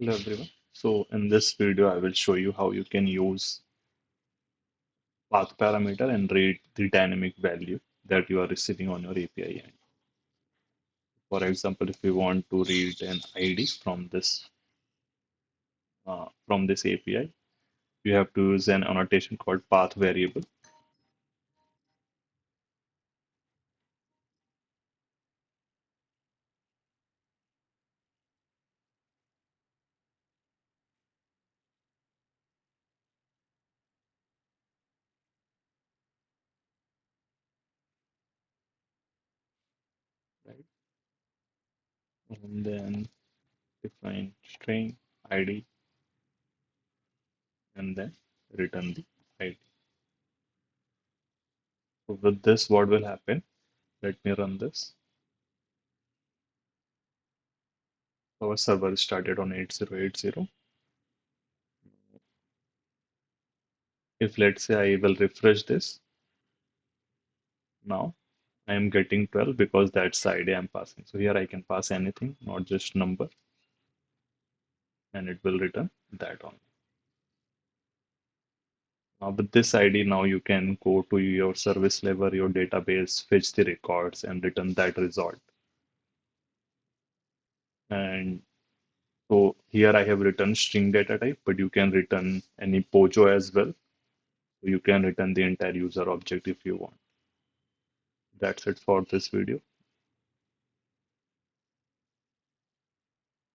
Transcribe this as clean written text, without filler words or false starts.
Hello everyone. So in this video, I will show you how you can use path parameter and read the dynamic value that you are receiving on your API end. For example, if you want to read an ID from this API, you have to use an annotation called path variable. Right? And then define string ID and then return the ID. So with this, what will happen? Let me run this. Our server started on 8080. If let's say I will refresh this now, I am getting 12 because that's the ID I'm passing. So here I can pass anything, not just number, and it will return that only. Now with this ID, now you can go to your service level, your database, fetch the records, and return that result. And so here I have written string data type, but you can return any POJO as well. So you can return the entire user object if you want. That's it for this video.